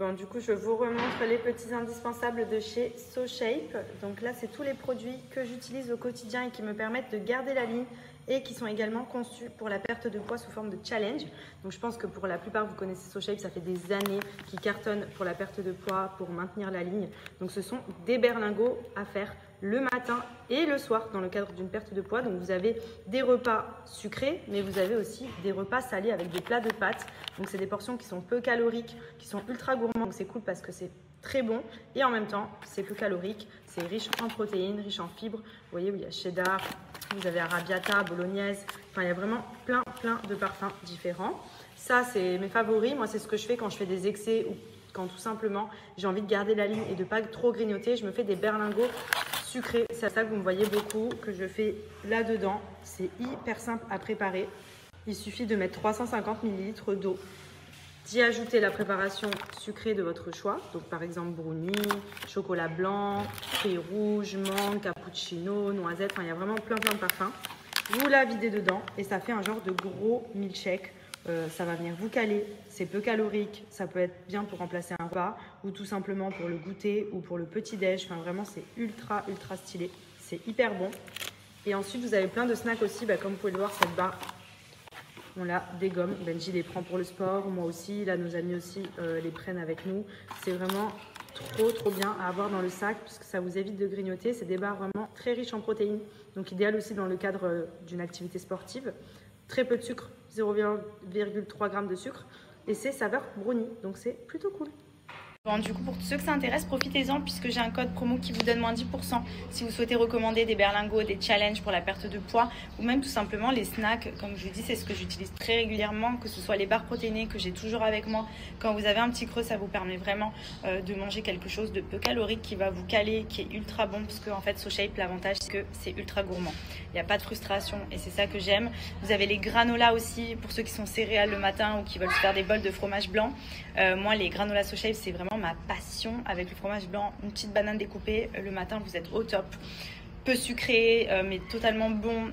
Bon, du coup, je vous remontre les petits indispensables de chez SoShape. Donc là, c'est tous les produits que j'utilise au quotidien et qui me permettent de garder la ligne et qui sont également conçus pour la perte de poids sous forme de challenge. Donc je pense que pour la plupart, vous connaissez SoShape, ça fait des années qu'ils cartonnent pour la perte de poids, pour maintenir la ligne. Donc ce sont des berlingots à faire le matin et le soir dans le cadre d'une perte de poids. Donc vous avez des repas sucrés, mais vous avez aussi des repas salés avec des plats de pâtes. Donc c'est des portions qui sont peu caloriques, qui sont ultra gourmandes. Donc c'est cool parce que c'est très bon et en même temps c'est peu calorique, c'est riche en protéines, riche en fibres. Vous voyez où il y a cheddar, vous avez arrabbiata, bolognaise, enfin il y a vraiment plein de parfums différents. Ça c'est mes favoris, moi c'est ce que je fais quand je fais des excès ou quand tout simplement j'ai envie de garder la ligne et de pas trop grignoter, je me fais des berlingots sucrés. C'est ça que vous me voyez beaucoup, que je fais là-dedans. C'est hyper simple à préparer. Il suffit de mettre 350 ml d'eau, d'y ajouter la préparation sucrée de votre choix. Donc par exemple brownie, chocolat blanc, fruits rouges, menthe, cappuccino, noisette. Enfin, il y a vraiment plein de parfums. Vous la videz dedans et ça fait un genre de gros milkshake. Ça va venir vous caler, c'est peu calorique, ça peut être bien pour remplacer un repas ou tout simplement pour le goûter ou pour le petit-déj. Enfin vraiment c'est ultra stylé, c'est hyper bon. Et ensuite vous avez plein de snacks aussi, comme vous pouvez le voir cette barre, on la dégomme. Benji les prend pour le sport, moi aussi, là nos amis aussi les prennent avec nous. C'est vraiment trop bien à avoir dans le sac puisque ça vous évite de grignoter. C'est des barres vraiment très riches en protéines, donc idéal aussi dans le cadre d'une activité sportive. Très peu de sucre, 0,3 g de sucre et c'est saveur brownie, donc c'est plutôt cool. Bon, du coup, pour tous ceux que ça intéresse, profitez-en puisque j'ai un code promo qui vous donne moins 10% si vous souhaitez recommander des berlingots, des challenges pour la perte de poids ou même tout simplement les snacks. Comme je vous dis, c'est ce que j'utilise très régulièrement, que ce soit les barres protéinées que j'ai toujours avec moi. Quand vous avez un petit creux, ça vous permet vraiment de manger quelque chose de peu calorique qui va vous caler, qui est ultra bon parce qu'en fait, SoShape, l'avantage, c'est que c'est ultra gourmand. Il n'y a pas de frustration et c'est ça que j'aime. Vous avez les granolas aussi pour ceux qui sont céréales le matin ou qui veulent se faire des bols de fromage blanc. Moi, les granolas SoShape, c'est vraiment ma passion avec le fromage blanc, une petite banane découpée le matin, vous êtes au top. Peu sucré mais totalement bon,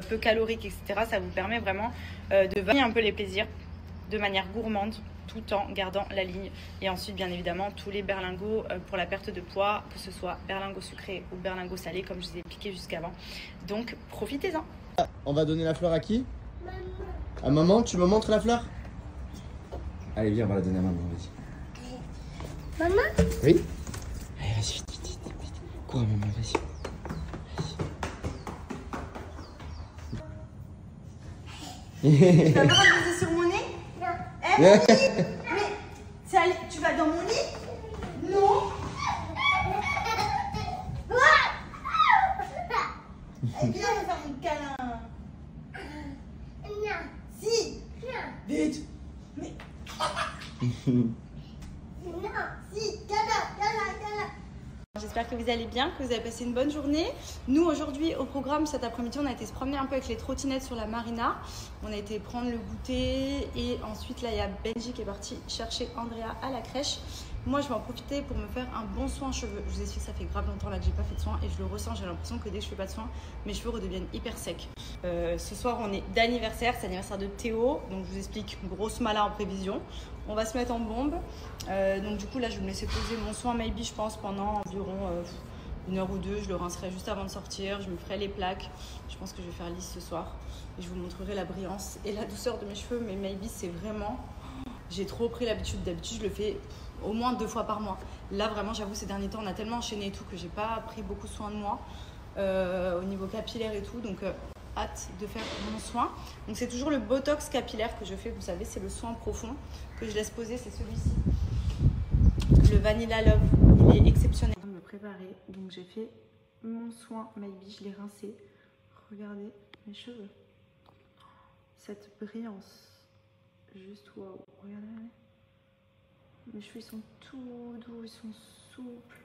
peu calorique, etc. Ça vous permet vraiment de varier un peu les plaisirs de manière gourmande tout en gardant la ligne. Et ensuite bien évidemment tous les berlingots pour la perte de poids, que ce soit berlingots sucrés ou berlingots salés comme je vous ai expliqué jusqu'avant. Donc profitez-en. On va donner la fleur à qui? Maman. À maman, tu me montres la fleur? Allez viens, on va la donner à maman, vas-y. Maman? Oui? Allez, vas-y, vite. Cours à maman, vas-y. Tu vas pas poser sur mon nez? Non. Eh, mon lit? Mais tu vas dans mon lit? Non. Eh bien, on va faire un câlin. Non. Si. Non. Vite. Mais Non. si, câlin. J'espère que vous allez bien, que vous avez passé une bonne journée. Nous, aujourd'hui, au programme, cet après-midi, on a été se promener un peu avec les trottinettes sur la marina. On a été prendre le goûter et ensuite, là, il y a Benji qui est parti chercher Andrea à la crèche. Moi, je vais en profiter pour me faire un bon soin cheveux. Je vous explique, ça fait grave longtemps là que j'ai pas fait de soin et je le ressens. J'ai l'impression que dès que je fais pas de soin, mes cheveux redeviennent hyper secs. Ce soir, on est d'anniversaire, c'est l'anniversaire de Théo. Donc, je vous explique, grosse mala en prévision. On va se mettre en bombe. Donc, du coup, là, je vais me laisser poser mon soin maybe, je pense, pendant environ 1 heure ou 2. Je le rincerai juste avant de sortir. Je me ferai les plaques. Je pense que je vais faire lisse ce soir. Et je vous montrerai la brillance et la douceur de mes cheveux. Mais maybe, c'est vraiment... J'ai trop pris l'habitude. D'habitude, je le fais au moins 2 fois par mois. Là, vraiment, j'avoue, ces derniers temps, on a tellement enchaîné et tout que j'ai pas pris beaucoup soin de moi au niveau capillaire et tout. Donc, hâte de faire mon soin. Donc, c'est toujours le botox capillaire que je fais. Vous savez, c'est le soin profond que je laisse poser. C'est celui-ci. Le Vanilla Love. Il est exceptionnel. Je vais me préparer. Donc, j'ai fait mon soin maybe. Je l'ai rincé. Regardez mes cheveux. Cette brillance. Juste waouh. Regardez. Mes cheveux ils sont tout doux, ils sont souples.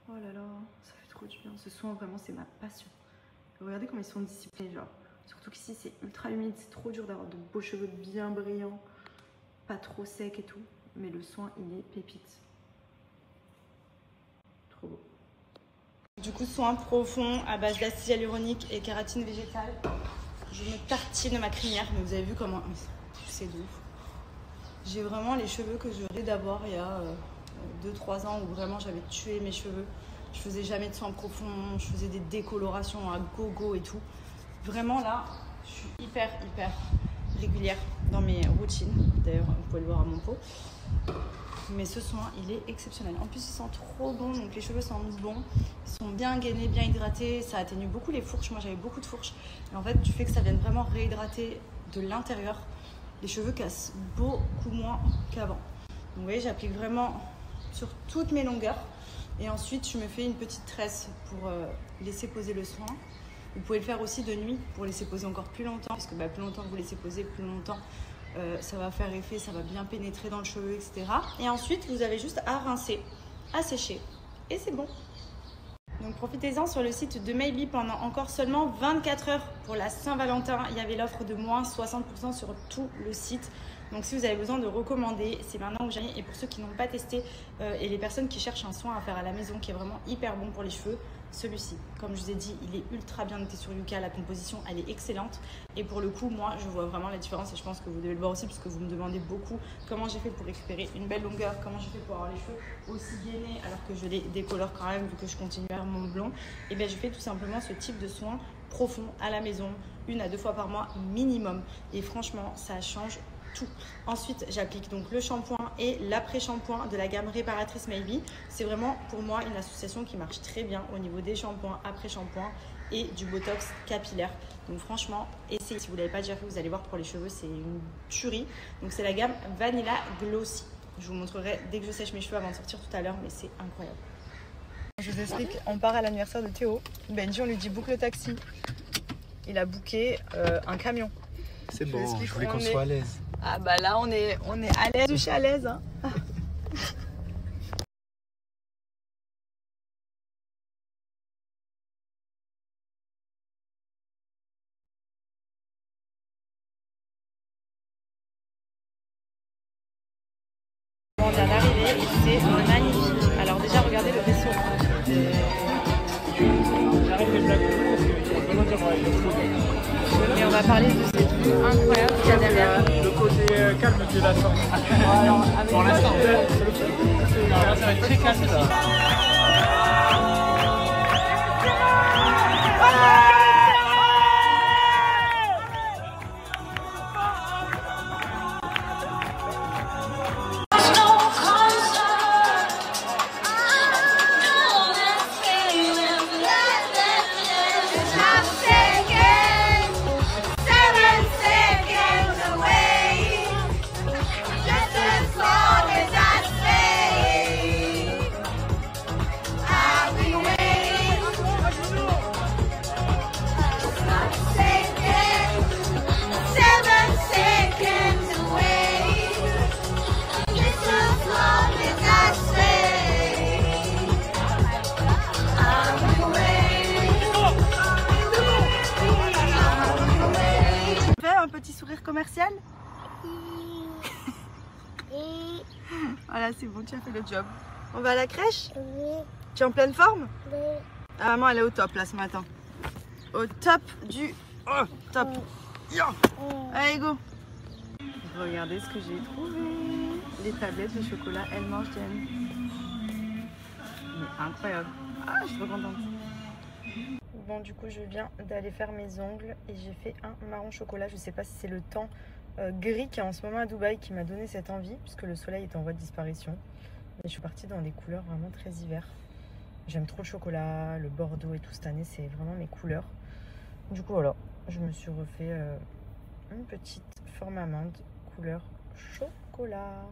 Oh là là, ça fait trop du bien. Ce soin vraiment c'est ma passion. Regardez comment ils sont disciplinés genre. Surtout qu'ici c'est ultra humide, c'est trop dur d'avoir de beaux cheveux bien brillants, pas trop secs et tout. Mais le soin il est pépite. Trop beau. Du coup soin profond à base d'acide hyaluronique et kératine végétale. Je me tartine ma crinière, mais vous avez vu comment c'est doux. J'ai vraiment les cheveux que je rêvais d'avoir il y a 2-3 ans où vraiment j'avais tué mes cheveux. Je faisais jamais de soins profonds, je faisais des décolorations à gogo et tout. Vraiment là, je suis hyper régulière dans mes routines. D'ailleurs, vous pouvez le voir à mon pot. Mais ce soin, il est exceptionnel. En plus, il sent trop bon, donc les cheveux sentent bon. Ils sont bien gainés, bien hydratés. Ça atténue beaucoup les fourches. Moi, j'avais beaucoup de fourches. Et en fait, tu fais que ça vienne vraiment réhydrater de l'intérieur. Les cheveux cassent beaucoup moins qu'avant. Donc, vous voyez, j'applique vraiment sur toutes mes longueurs. Et ensuite, je me fais une petite tresse pour laisser poser le soin. Vous pouvez le faire aussi de nuit pour laisser poser encore plus longtemps. Parce que plus longtemps que vous laissez poser, plus longtemps ça va faire effet, ça va bien pénétrer dans le cheveu, etc. Et ensuite, vous avez juste à rincer, à sécher. Et c'est bon. Donc profitez-en sur le site de Maybe pendant encore seulement 24 heures pour la Saint-Valentin. Il y avait l'offre de moins 60% sur tout le site. Donc si vous avez besoin de recommander, c'est maintenant que j'en ai. Et pour ceux qui n'ont pas testé et les personnes qui cherchent un soin à faire à la maison qui est vraiment hyper bon pour les cheveux, celui-ci, comme je vous ai dit, il est ultra bien noté sur Yuka, la composition elle est excellente et pour le coup moi je vois vraiment la différence et je pense que vous devez le voir aussi parce que vous me demandez beaucoup comment j'ai fait pour récupérer une belle longueur, comment j'ai fait pour avoir les cheveux aussi gainés alors que je les décolore quand même vu que je continue à faire mon blond. Et bien je fais tout simplement ce type de soin profond à la maison 1 à 2 fois par mois minimum et franchement ça change tout. Ensuite, j'applique donc le shampoing et l'après-shampoing de la gamme réparatrice Maybe. C'est vraiment pour moi une association qui marche très bien au niveau des shampoings, après-shampoing et du botox capillaire. Donc franchement, essayez. Si vous ne l'avez pas déjà fait, vous allez voir pour les cheveux, c'est une tuerie. Donc c'est la gamme Vanilla Glossy. Je vous montrerai dès que je sèche mes cheveux avant de sortir tout à l'heure, mais c'est incroyable. Je vous explique, on part à l'anniversaire de Théo. Benji, on lui dit book le taxi. Il a booké un camion. C'est bon, je voulais qu'on soit à l'aise. Ah bah là on est à l'aise, je suis à l'aise hein. On vient d'arriver et c'est magnifique. Alors déjà regardez le vaisseau. Mais on va parler de cette vue incroyable qu'il y a derrière. Le côté calme de la sortie. Pour l'instant, ça va être très calme ça. Petit sourire commercial. Voilà, c'est bon, tu as fait le job. On va à la crèche? Oui. Tu es en pleine forme? Oui. Ah, maman, elle est au top là ce matin. Au top du top. Allez, go. Regardez ce que j'ai trouvé. Les tablettes de chocolat, elles mangent Jen. Mais incroyable. Ah, je suis trop contente. Bon, du coup, je viens d'aller faire mes ongles et j'ai fait un marron chocolat. Je sais pas si c'est le temps gris qui est en ce moment à Dubaï qui m'a donné cette envie, puisque le soleil est en voie de disparition. Mais je suis partie dans des couleurs vraiment très hiver. J'aime trop le chocolat, le bordeaux et tout cette année, c'est vraiment mes couleurs. Du coup, voilà, je me suis refait une petite forme amande couleur chocolat.